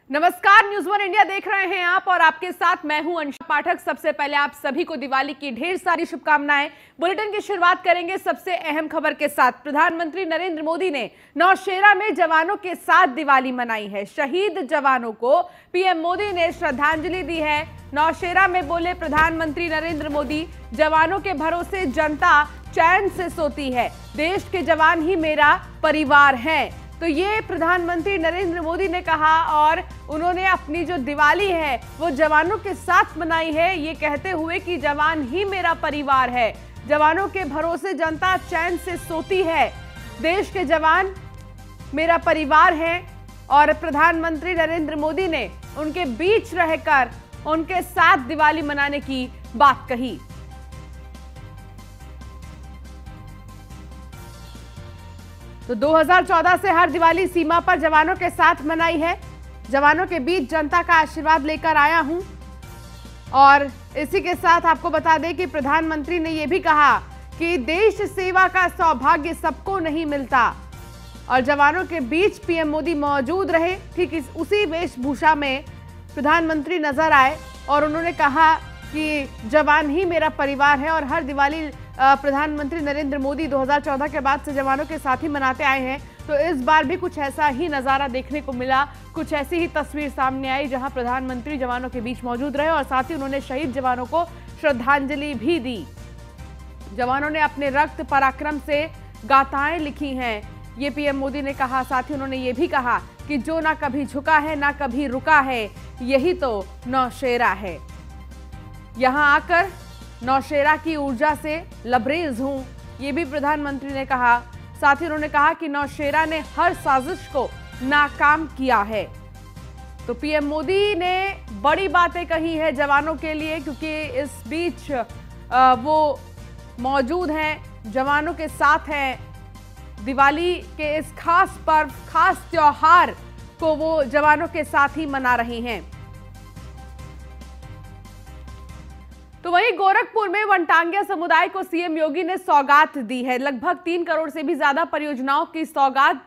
नमस्कार, news one India देख रहे हैं आप और आपके साथ मैं हूं अंशु पाठक। सबसे पहले आप सभी को दिवाली की ढेर सारी शुभकामनाएं। बुलेटिन की शुरुआत करेंगे सबसे अहम खबर के साथ। प्रधानमंत्री नरेंद्र मोदी ने नौशेरा में जवानों के साथ दिवाली मनाई है। शहीद जवानों को पीएम मोदी ने श्रद्धांजलि दी है। नौशेरा में बोले प्रधानमंत्री नरेंद्र मोदी, जवानों के भरोसे जनता चैन से सोती है। देश के जवान ही मेरा परिवार हैं। तो ये प्रधानमंत्री नरेंद्र मोदी ने कहा और उन्होंने अपनी जो दिवाली है वो जवानों के साथ मनाई है, ये कहते हुए कि जवान ही मेरा परिवार है। जवानों के भरोसे जनता चैन से सोती है। देश के जवान मेरा परिवार है। और प्रधानमंत्री नरेंद्र मोदी ने उनके बीच रहकर उनके साथ दिवाली मनाने की बात कही। तो 2014 से हर दिवाली सीमा पर जवानों के साथ मनाई है। जवानों के बीच जनता का आशीर्वाद लेकर आया हूं। और इसी के साथ आपको बता दें कि प्रधानमंत्री ने यह भी कहा कि देश सेवा का सौभाग्य सबको नहीं मिलता। और जवानों के बीच पीएम मोदी मौजूद रहे। ठीक उसी वेशभूषा में प्रधानमंत्री नजर आए और उन्होंने कहा कि जवान ही मेरा परिवार है। और हर दिवाली प्रधानमंत्री नरेंद्र मोदी 2014 के बाद से जवानों के साथ ही मनाते आए हैं। तो इस बार भी कुछ ऐसा ही नज़ारा देखने को मिला, कुछ ऐसी ही तस्वीर सामने आई जहां प्रधानमंत्री जवानों के बीच मौजूद रहे और साथ ही उन्होंने शहीद जवानों को श्रद्धांजलि भी दी। जवानों ने अपने रक्त पराक्रम से गाथाएं लिखी हैं, ये पीएम मोदी ने कहा। साथ ही उन्होंने ये भी कहा कि जो ना कभी झुका है ना कभी रुका है, यही तो नौशेरा है। यहाँ आकर नौशेरा की ऊर्जा से लबरेज हूं, ये भी प्रधानमंत्री ने कहा। साथ ही उन्होंने कहा कि नौशेरा ने हर साजिश को नाकाम किया है। तो पीएम मोदी ने बड़ी बातें कही है जवानों के लिए, क्योंकि इस बीच वो मौजूद हैं, जवानों के साथ हैं। दिवाली के इस खास पर्व, खास त्योहार को वो जवानों के साथ ही मना रहे हैं। तो वहीं गोरखपुर में वनटांगिया समुदाय को सीएम योगी ने सौगात दी है। लगभग 3 करोड़ से भी ज्यादा परियोजनाओं की सौगात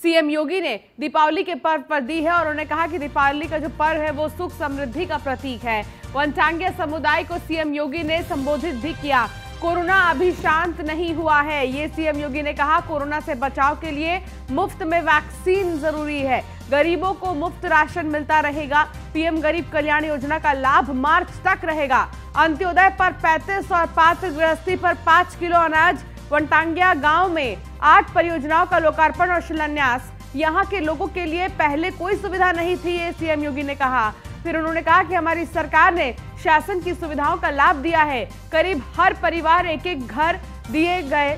सीएम योगी ने दीपावली के पर्व पर दी है। और उन्होंने कहा कि दीपावली का जो पर्व है वो सुख समृद्धि का प्रतीक है। वनटांगिया समुदाय को सीएम योगी ने संबोधित भी किया। कोरोना अभी शांत नहीं हुआ है, ये सीएम योगी ने कहा। कोरोना से बचाव के लिए मुफ्त में वैक्सीन जरूरी है। गरीबों को मुफ्त राशन मिलता रहेगा। पीएम गरीब कल्याण योजना का लाभ मार्च तक रहेगा। अंत्योदय पर 35 और पात्र गृहस्थी पर 5 किलो अनाज। वनटांगिया गांव में 8 परियोजनाओं का लोकार्पण और शिलान्यास। यहाँ के लोगों के लिए पहले कोई सुविधा नहीं थी, ये सीएम योगी ने कहा। फिर उन्होंने कहा कि हमारी सरकार ने शासन की सुविधाओं का लाभ दिया है। करीब हर परिवार एक घर दिए गए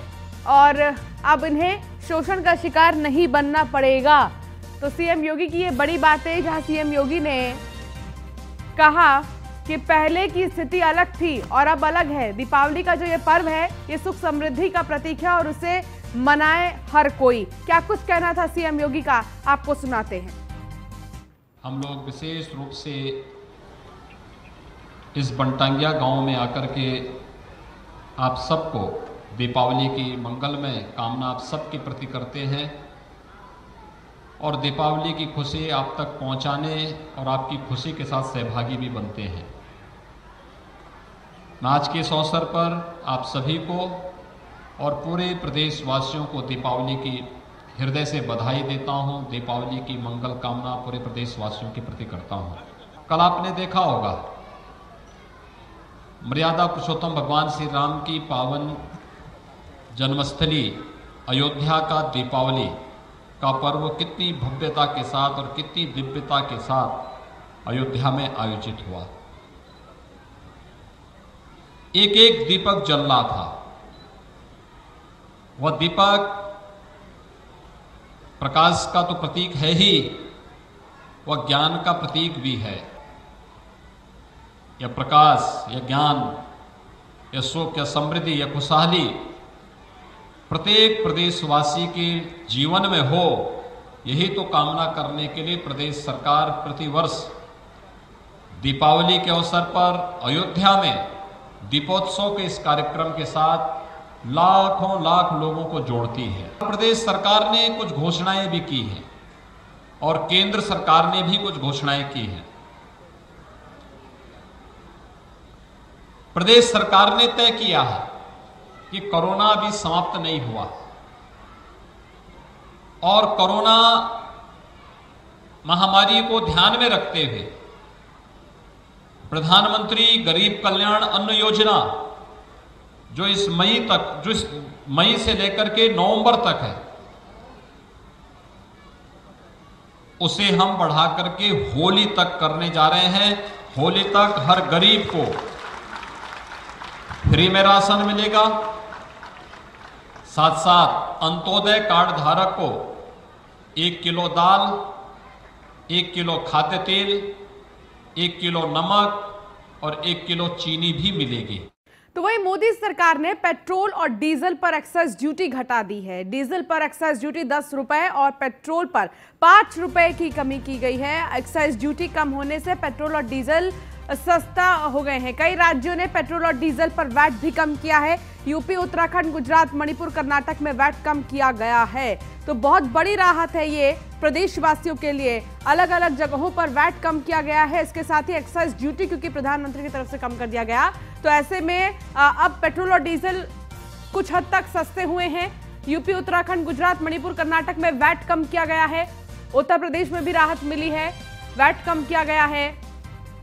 और अब इन्हें शोषण का शिकार नहीं बनना पड़ेगा। तो सीएम योगी की ये बड़ी बात है, जहां सीएम योगी ने कहा कि पहले की स्थिति अलग थी और अब अलग है। दीपावली का जो ये पर्व है ये सुख समृद्धि का प्रतीक है और उसे मनाए हर कोई। क्या कुछ कहना था सीएम योगी का, आपको सुनाते हैं। हम लोग विशेष रूप से इस वनटांगिया गांव में आकर के आप सबको दीपावली की मंगलमय कामना आप सबके प्रति करते हैं और दीपावली की खुशी आप तक पहुंचाने और आपकी खुशी के साथ सहभागी भी बनते हैं। मैं आज के इस अवसर पर आप सभी को और पूरे प्रदेशवासियों को दीपावली की हृदय से बधाई देता हूं। दीपावली की मंगल कामना पूरे प्रदेशवासियों के प्रति करता हूं। कल आपने देखा होगा मर्यादा पुरुषोत्तम भगवान श्री राम की पावन जन्मस्थली अयोध्या का दीपावली का पर्व कितनी भव्यता के साथ और कितनी दिव्यता के साथ अयोध्या में आयोजित हुआ। एक एक दीपक जल रहा था। वह दीपक प्रकाश का तो प्रतीक है ही, वह ज्ञान का प्रतीक भी है। यह प्रकाश, यह ज्ञान, यह सुख, यह समृद्धि, यह खुशहाली प्रत्येक प्रदेशवासी के जीवन में हो, यही तो कामना करने के लिए प्रदेश सरकार प्रतिवर्ष दीपावली के अवसर पर अयोध्या में दीपोत्सव के इस कार्यक्रम के साथ लाखों लाख लोगों को जोड़ती है। प्रदेश सरकार ने कुछ घोषणाएं भी की हैं और केंद्र सरकार ने भी कुछ घोषणाएं की हैं। प्रदेश सरकार ने तय किया है कि कोरोना अभी समाप्त नहीं हुआ और कोरोना महामारी को ध्यान में रखते हुए प्रधानमंत्री गरीब कल्याण अन्न योजना जो इस मई से लेकर के नवंबर तक है, उसे हम बढ़ा करके होली तक करने जा रहे हैं। होली तक हर गरीब को फ्री में राशन मिलेगा, साथ साथ अंत्योदय कार्ड धारक को 1 किलो दाल, 1 किलो खाद्य तेल, 1 किलो नमक और 1 किलो चीनी भी मिलेगी। तो वही मोदी सरकार ने पेट्रोल और डीजल पर एक्साइज ड्यूटी घटा दी है। डीजल पर एक्साइज ड्यूटी 10 रुपए और पेट्रोल पर 5 रुपए की कमी की गई है। एक्साइज ड्यूटी कम होने से पेट्रोल और डीजल सस्ता हो गए हैं। कई राज्यों ने पेट्रोल और डीजल पर वैट भी कम किया है। यूपी, उत्तराखंड, गुजरात, मणिपुर, कर्नाटक में वैट कम किया गया है। तो बहुत बड़ी राहत है ये प्रदेशवासियों के लिए। अलग अलग जगहों पर वैट कम किया गया है। इसके साथ ही एक्साइज ड्यूटी क्योंकि प्रधानमंत्री की तरफ से कम कर दिया गया, तो ऐसे में अब पेट्रोल और डीजल कुछ हद तक सस्ते हुए हैं। यूपी, उत्तराखंड, गुजरात, मणिपुर, कर्नाटक में वैट कम किया गया है। उत्तर प्रदेश में भी राहत मिली है, वैट कम किया गया है।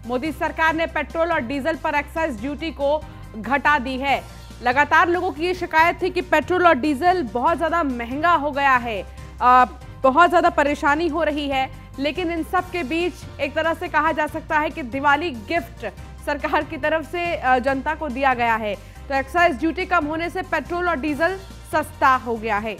मोदी सरकार ने पेट्रोल और डीजल पर एक्साइज ड्यूटी को घटा दी है। लगातार लोगों की ये शिकायत थी कि पेट्रोल और डीजल बहुत ज़्यादा महंगा हो गया है, बहुत ज़्यादा परेशानी हो रही है। लेकिन इन सब के बीच एक तरह से कहा जा सकता है कि दिवाली गिफ्ट सरकार की तरफ से जनता को दिया गया है। तो एक्साइज ड्यूटी कम होने से पेट्रोल और डीजल सस्ता हो गया है।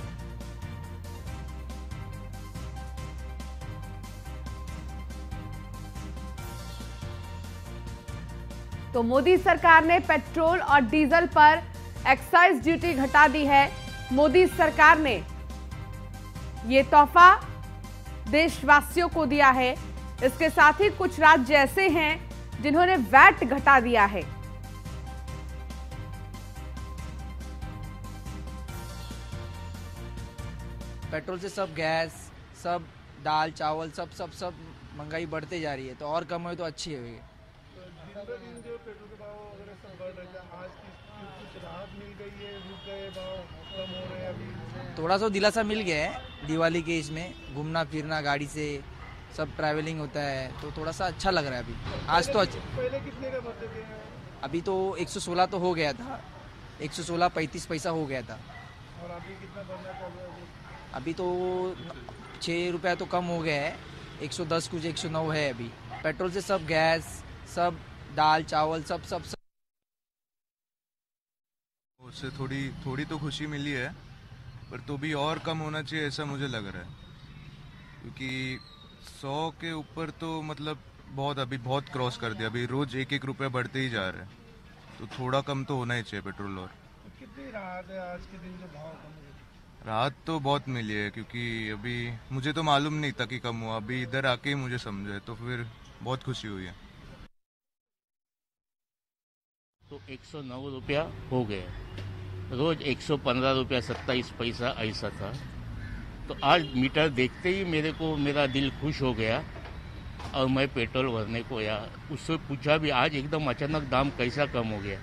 तो मोदी सरकार ने पेट्रोल और डीजल पर एक्साइज ड्यूटी घटा दी है। मोदी सरकार ने ये तोहफा देशवासियों को दिया है। इसके साथ ही कुछ राज्य ऐसे हैं जिन्होंने वैट घटा दिया है। पेट्रोल से सब गैस, सब दाल चावल, सब महंगाई बढ़ते जा रही है, तो और कम हो तो अच्छी है। जो पेट्रोल के भाव वगैरह सब बढ़ रहे हैं, आज की कुछ राहत मिल गई है, रुक गए भाव कम हो रहे हैं अभी? थोड़ा सा दिलासा मिल गया है दिवाली के, इसमें घूमना फिरना गाड़ी से सब ट्रैवलिंग होता है, तो थोड़ा सा अच्छा लग रहा है अभी। आज तो पहले कितने का भरते थे? अभी तो 116 तो हो गया था, 116 35 पैसा हो गया था। और अभी कितना भरना चालू है? अभी तो 6 रुपया तो कम हो गया है, 110 कुछ 109 है अभी। पेट्रोल से सब गैस, सब दाल चावल, सब उससे थोड़ी तो खुशी मिली है, पर तो भी और कम होना चाहिए ऐसा मुझे लग रहा है, क्योंकि 100 के ऊपर तो मतलब बहुत क्रॉस कर दिया। अभी रोज 1-1 रुपया बढ़ते ही जा रहे हैं, तो थोड़ा कम तो होना ही चाहिए पेट्रोल। और कितनी राहत है आज के दिन जो भाव कम हुए? राहत तो बहुत मिली है, क्योंकि अभी मुझे तो मालूम नहीं था कि कम हुआ, अभी इधर आके ही मुझे समझा है, तो फिर बहुत खुशी हुई है। तो 109 रुपया हो गया, रोज 115 रुपया 27 पैसा ऐसा था। तो आज मीटर देखते ही मेरा दिल खुश हो गया और मैं पेट्रोल भरने को आया। उससे पूछा भी आज एकदम अचानक दाम कैसा कम हो गया,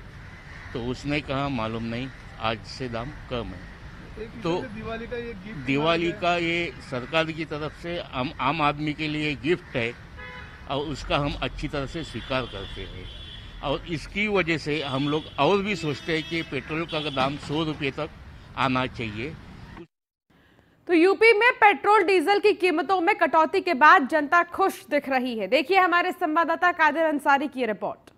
तो उसने कहा मालूम नहीं, आज से दाम कम है। तो दिवाली का ये सरकार की तरफ से आम आदमी के लिए गिफ्ट है और उसका हम अच्छी तरह से स्वीकार करते हैं। और इसकी वजह से हम लोग और भी सोचते हैं कि पेट्रोल का दाम 100 रुपये तक आना चाहिए। तो यूपी में पेट्रोल डीजल की कीमतों में कटौती के बाद जनता खुश दिख रही है। देखिए हमारे संवाददाता कादिर अंसारी की रिपोर्ट।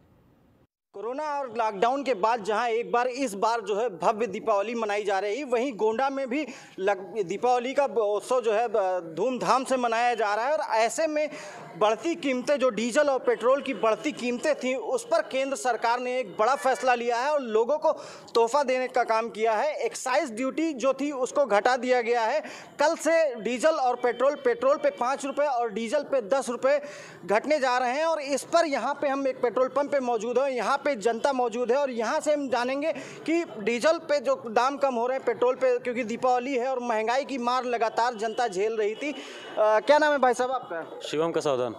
कोरोना और लॉकडाउन के बाद जहां एक बार इस बार जो है भव्य दीपावली मनाई जा रही, वहीं गोंडा में भी दीपावली का उत्सव जो है धूमधाम से मनाया जा रहा है। और ऐसे में बढ़ती कीमतें, जो डीजल और पेट्रोल की बढ़ती कीमतें थी, उस पर केंद्र सरकार ने एक बड़ा फैसला लिया है और लोगों को तोहफा देने का काम किया है। एक्साइज ड्यूटी जो थी उसको घटा दिया गया है। कल से डीजल और पेट्रोल पे 5 रुपये और डीजल पे 10 रुपये घटने जा रहे हैं। और इस पर यहाँ पे हम एक पेट्रोल पंप पे मौजूद हैं। यहाँ पे जनता मौजूद है और यहाँ से हम जानेंगे कि डीजल पे जो दाम कम हो रहे हैं, पेट्रोल पे, क्योंकि दीपावली है और महंगाई की मार लगातार जनता झेल रही थी। क्या नाम है भाई साहब आपका? शिवम का सावधान।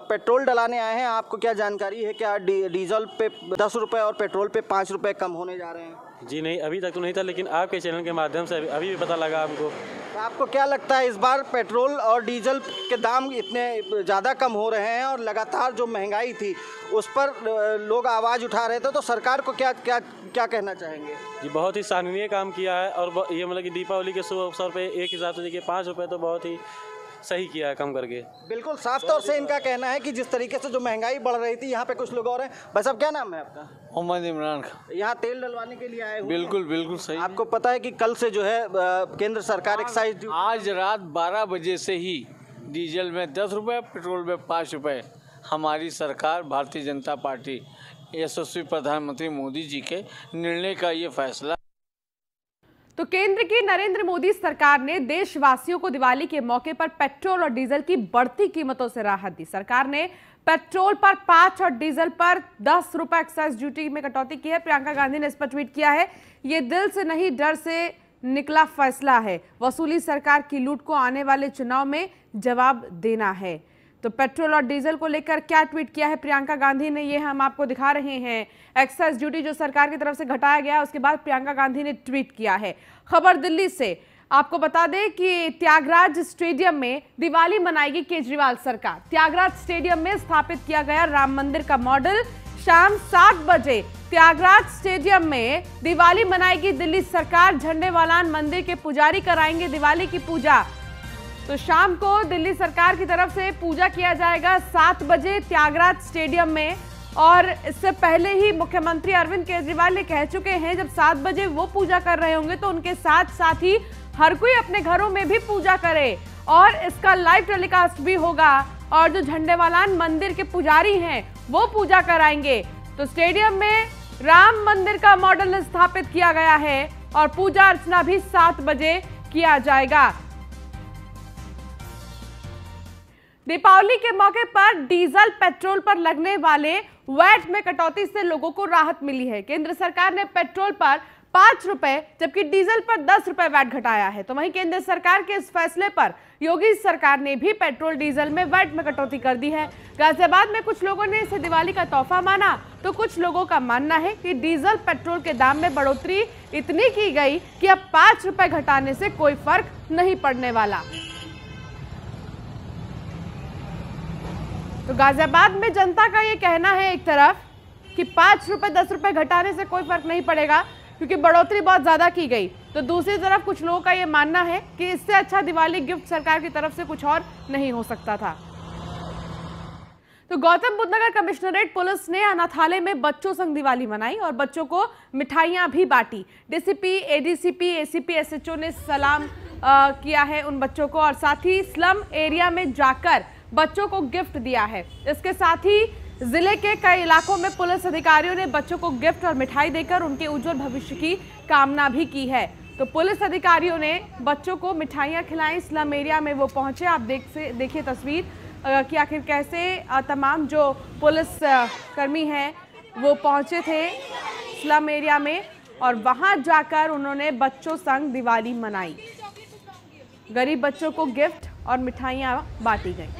पेट्रोल डलाने आए हैं, आपको क्या जानकारी है? क्या डीजल पे 10 रुपये और पेट्रोल पे 5 रुपये कम होने जा रहे हैं? जी नहीं, अभी तक तो नहीं था, लेकिन आपके चैनल के माध्यम से अभी भी पता लगा हमको। तो आपको क्या लगता है इस बार पेट्रोल और डीजल के दाम इतने ज़्यादा कम हो रहे हैं और लगातार जो महंगाई थी उस पर लोग आवाज़ उठा रहे थे, तो सरकार को क्या क्या क्या कहना चाहेंगे? जी बहुत ही सराहनीय काम किया है और ये मतलब कि दीपावली के शुभ अवसर पे एक हिसाब से देखिए 5 रुपये तो बहुत ही सही किया है कम करके। बिल्कुल साफ तौर से इनका कहना है कि जिस तरीके से जो महंगाई बढ़ रही थी, यहाँ पे कुछ लोग और हैं। भाई साहब क्या नाम है आपका? मोहम्मद इमरान खान। यहाँ तेल डलवाने के लिए आए हुए? बिल्कुल बिल्कुल सही। आपको पता है कि कल से जो है केंद्र सरकार एक्साइज आज रात 12 बजे से ही डीजल में 10 रुपये, पेट्रोल में 5 रुपये हमारी सरकार भारतीय जनता पार्टी यशस्वी प्रधानमंत्री मोदी जी के निर्णय का ये फैसला। तो केंद्र की नरेंद्र मोदी सरकार ने देशवासियों को दिवाली के मौके पर पेट्रोल और डीजल की बढ़ती कीमतों से राहत दी। सरकार ने पेट्रोल पर 5 और डीजल पर 10 रुपए एक्साइज ड्यूटी में कटौती की है। प्रियंका गांधी ने इस पर ट्वीट किया है, ये दिल से नहीं डर से निकला फैसला है। वसूली सरकार की लूट को आने वाले चुनाव में जवाब देना है। तो पेट्रोल और डीजल को लेकर क्या ट्वीट किया है प्रियंका गांधी ने, ये हम आपको दिखा रहे हैं। एक्साइज ड्यूटी जो सरकार की तरफ से घटाया गया, उसके बाद प्रियंका गांधी ने ट्वीट किया है। खबर दिल्ली से आपको बता दें कि त्यागराज स्टेडियम में दिवाली मनाएगी केजरीवाल सरकार। त्यागराज स्टेडियम में स्थापित किया गया राम मंदिर का मॉडल शाम 7 बजे त्यागराज स्टेडियम में दिवाली मनाएगी दिल्ली सरकार। झंडेवालान मंदिर के पुजारी कराएंगे दिवाली की पूजा। तो शाम को दिल्ली सरकार की तरफ से पूजा किया जाएगा 7 बजे त्यागराज स्टेडियम में। और इससे पहले ही मुख्यमंत्री अरविंद केजरीवाल ने कह चुके हैं, जब 7 बजे वो पूजा कर रहे होंगे तो उनके साथ साथ ही हर कोई अपने घरों में भी पूजा करे और इसका लाइव टेलीकास्ट भी होगा। और जो झंडेवालान मंदिर के पुजारी हैं वो पूजा कराएंगे। तो स्टेडियम में राम मंदिर का मॉडल स्थापित किया गया है और पूजा अर्चना भी 7 बजे किया जाएगा। दीपावली के मौके पर डीजल पेट्रोल पर लगने वाले वैट में कटौती से लोगों को राहत मिली है। केंद्र सरकार ने पेट्रोल पर 5 रुपए जबकि डीजल पर 10 रुपए वैट घटाया है। तो वहीं केंद्र सरकार के इस फैसले पर योगी सरकार ने भी पेट्रोल डीजल में वैट में कटौती कर दी है। गाजियाबाद में कुछ लोगों ने इसे दिवाली का तोहफा माना, तो कुछ लोगों का मानना है कि डीजल पेट्रोल के दाम में बढ़ोतरी इतनी की गई कि अब 5 रुपए घटाने से कोई फर्क नहीं पड़ने वाला। तो गाजियाबाद में जनता का ये कहना है एक तरफ कि 5 रुपए 10 रुपए घटाने से कोई फर्क नहीं पड़ेगा क्योंकि बढ़ोतरी बहुत ज्यादा की गई। तो दूसरी तरफ कुछ लोगों का ये मानना है कि इससे अच्छा दिवाली गिफ्ट सरकार की तरफ से कुछ और नहीं हो सकता था। तो गौतम बुद्ध नगर कमिश्नरेट पुलिस ने अनाथालय में बच्चों संग दिवाली मनाई और बच्चों को मिठाइयां भी बांटी। डीसीपी, एडीसीपी, एसीपी, एसएचओ ने सलाम किया है उन बच्चों को और साथ ही स्लम एरिया में जाकर बच्चों को गिफ्ट दिया है। इसके साथ ही जिले के कई इलाकों में पुलिस अधिकारियों ने बच्चों को गिफ्ट और मिठाई देकर उनके उज्जवल भविष्य की कामना भी की है। तो पुलिस अधिकारियों ने बच्चों को मिठाइयां खिलाई। स्लम एरिया में वो पहुंचे, आप देखिए तस्वीर कि आखिर कैसे तमाम जो पुलिस कर्मी हैं वो पहुंचे थे स्लम एरिया में और वहां जाकर उन्होंने बच्चों संग दिवाली मनाई। गरीब बच्चों को गिफ्ट और मिठाइयां बांटी गई।